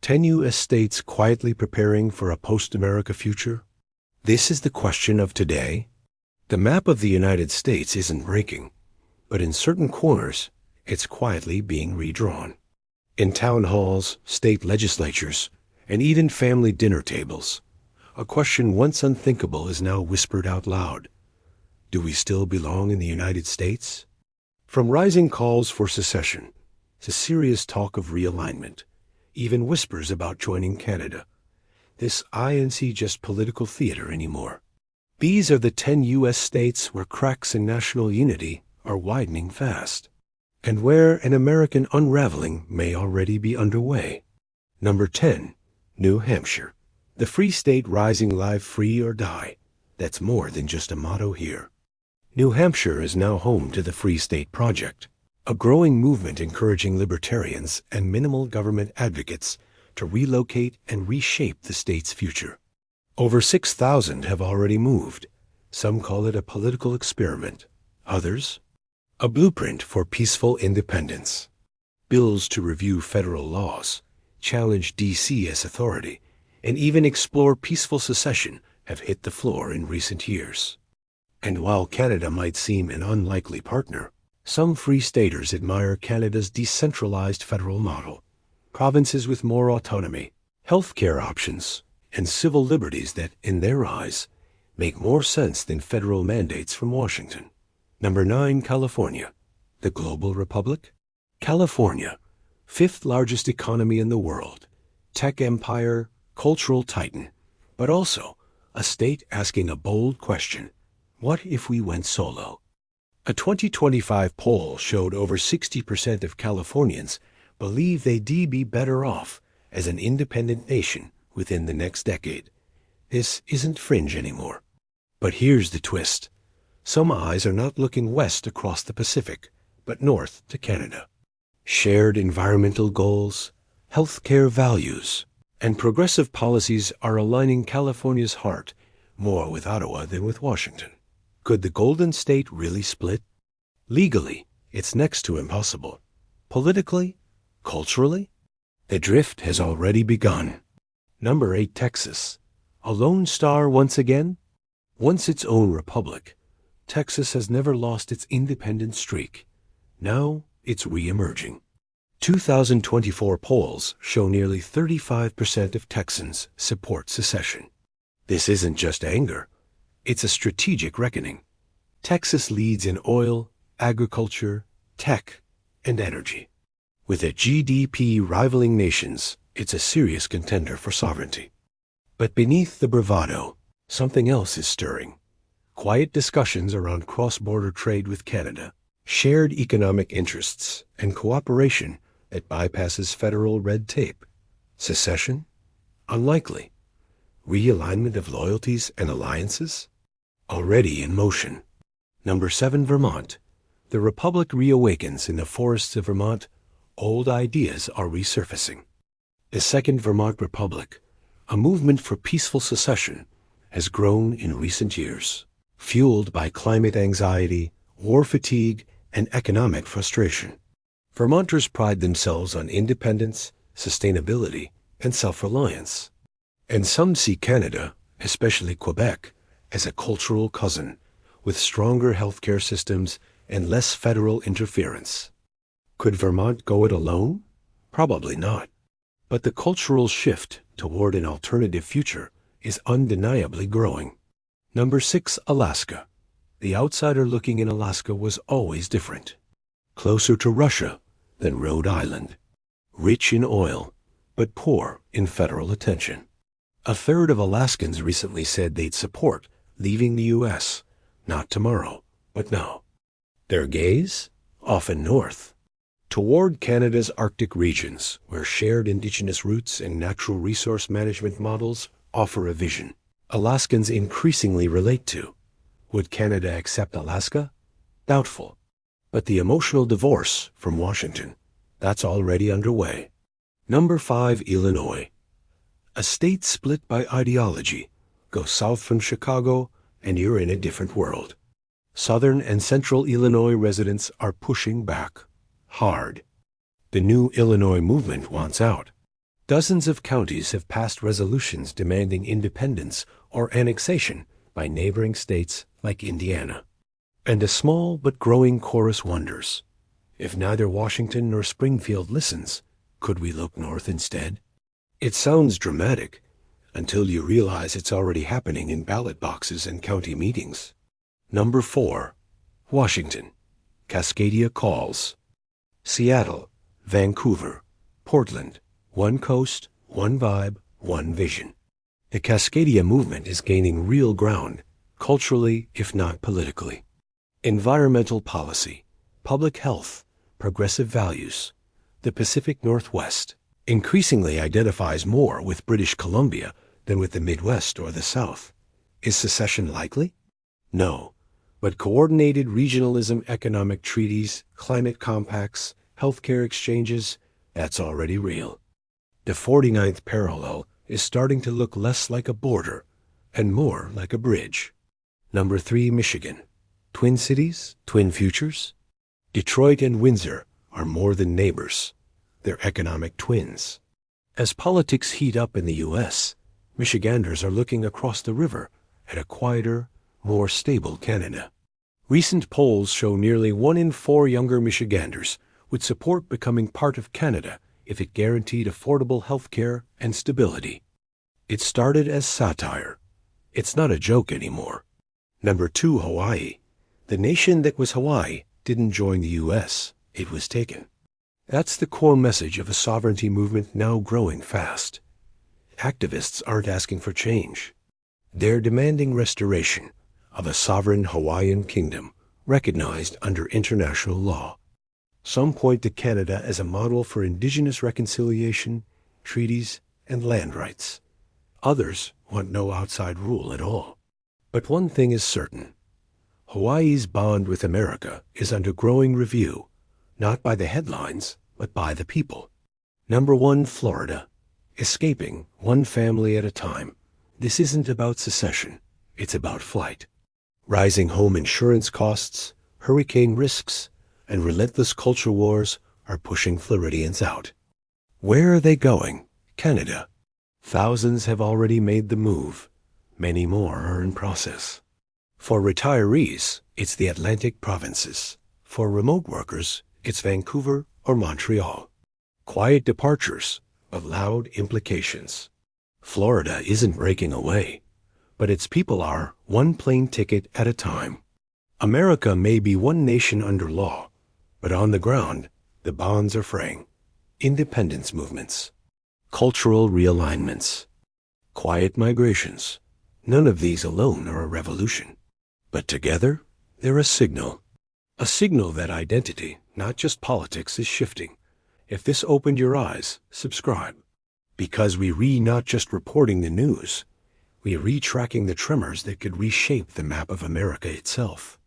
10 U.S. states quietly preparing for a post-America future? This is the question of today. The map of the United States isn't breaking, but in certain corners, it's quietly being redrawn. In town halls, state legislatures, and even family dinner tables, a question once unthinkable is now whispered out loud. Do we still belong in the United States? From rising calls for secession to serious talk of realignment, even whispers about joining Canada, this isn't just political theater anymore. These are the 10 U.S. states where cracks in national unity are widening fast, and where an American unraveling may already be underway. Number 10, New Hampshire. The free state rising live free or die. That's more than just a motto here. New Hampshire is now home to the Free State Project, a growing movement encouraging libertarians and minimal government advocates to relocate and reshape the state's future. Over 6,000 have already moved. Some call it a political experiment. Others, a blueprint for peaceful independence. Bills to review federal laws, challenge D.C. as authority, and even explore peaceful secession have hit the floor in recent years. And while Canada might seem an unlikely partner, some Free Staters admire Canada's decentralized federal model, provinces with more autonomy, healthcare options, and civil liberties that, in their eyes, make more sense than federal mandates from Washington. Number 9, California. The global republic? California, fifth largest economy in the world, tech empire, cultural titan, but also a state asking a bold question. What if we went solo? A 2025 poll showed over 60% of Californians believe they'd be better off as an independent nation within the next decade. This isn't fringe anymore. But here's the twist. Some eyes are not looking west across the Pacific, but north to Canada. Shared environmental goals, healthcare values, and progressive policies are aligning California's heart more with Ottawa than with Washington. Could the Golden State really split? Legally, it's next to impossible. Politically, culturally, the drift has already begun. Number 8, Texas. A lone star once again? Once its own republic, Texas has never lost its independent streak. Now it's re-emerging. 2024 polls show nearly 35% of Texans support secession. This isn't just anger. It's a strategic reckoning. Texas leads in oil, agriculture, tech, and energy. With a GDP rivaling nations, it's a serious contender for sovereignty. But beneath the bravado, something else is stirring. Quiet discussions around cross-border trade with Canada, shared economic interests, and cooperation that bypasses federal red tape. Secession? Unlikely. Realignment of loyalties and alliances? Already in motion. Number 7, Vermont. The Republic reawakens in the forests of Vermont. Old ideas are resurfacing. The Second Vermont Republic, a movement for peaceful secession, has grown in recent years, fueled by climate anxiety, war fatigue, and economic frustration. Vermonters pride themselves on independence, sustainability, and self-reliance. And some see Canada, especially Quebec, as a cultural cousin, with stronger healthcare systems and less federal interference. Could Vermont go it alone? Probably not. But the cultural shift toward an alternative future is undeniably growing. Number 6, Alaska. The outsider looking in Alaska was always different. Closer to Russia than Rhode Island. Rich in oil, but poor in federal attention. A third of Alaskans recently said they'd support leaving the U.S., not tomorrow, but now. Their gaze? Often north. Toward Canada's Arctic regions, where shared indigenous roots and natural resource management models offer a vision Alaskans increasingly relate to. Would Canada accept Alaska? Doubtful. But the emotional divorce from Washington, that's already underway. Number 5, Illinois. A state split by ideology. Go south from Chicago, and you're in a different world. Southern and central Illinois residents are pushing back. Hard. The new Illinois movement wants out. Dozens of counties have passed resolutions demanding independence or annexation by neighboring states like Indiana. And a small but growing chorus wonders, if neither Washington nor Springfield listens, could we look north instead? It sounds dramatic until you realize it's already happening in ballot boxes and county meetings. Number 4. Washington. Cascadia calls. Seattle, Vancouver, Portland. One coast, one vibe, one vision. The Cascadia movement is gaining real ground, culturally if not politically. Environmental policy, public health, progressive values. The Pacific Northwest increasingly identifies more with British Columbia than with the Midwest or the South. Is secession likely? No, but coordinated regionalism, economic treaties, climate compacts, healthcare exchanges, that's already real. The 49th parallel is starting to look less like a border and more like a bridge. Number 3, Michigan. Twin cities, twin futures? Detroit and Windsor are more than neighbors. They're economic twins. As politics heat up in the U.S., Michiganders are looking across the river at a quieter, more stable Canada. Recent polls show nearly 1 in 4 younger Michiganders would support becoming part of Canada if it guaranteed affordable health care and stability. It started as satire. It's not a joke anymore. Number 2, Hawaii. The nation that was Hawaii didn't join the U.S., it was taken. That's the core message of a sovereignty movement now growing fast. Activists aren't asking for change. They're demanding restoration of a sovereign Hawaiian kingdom recognized under international law. Some point to Canada as a model for indigenous reconciliation, treaties, and land rights. Others want no outside rule at all. But one thing is certain. Hawaii's bond with America is under growing review, not by the headlines, but by the people. Number 1, Florida. Escaping one family at a time. This isn't about secession. It's about flight. Rising home insurance costs, hurricane risks, and relentless culture wars are pushing Floridians out. Where are they going? Canada. Thousands have already made the move. Many more are in process. For retirees, it's the Atlantic provinces. For remote workers, it's Vancouver or Montreal. Quiet departures, but loud implications. Florida isn't breaking away, but its people are, one plane ticket at a time. America may be one nation under law, but on the ground, the bonds are fraying. Independence movements. Cultural realignments. Quiet migrations. None of these alone are a revolution. But together, they're a signal. A signal that identity, not just politics, is shifting. If this opened your eyes, subscribe. Because we not just reporting the news, we tracking the tremors that could reshape the map of America itself.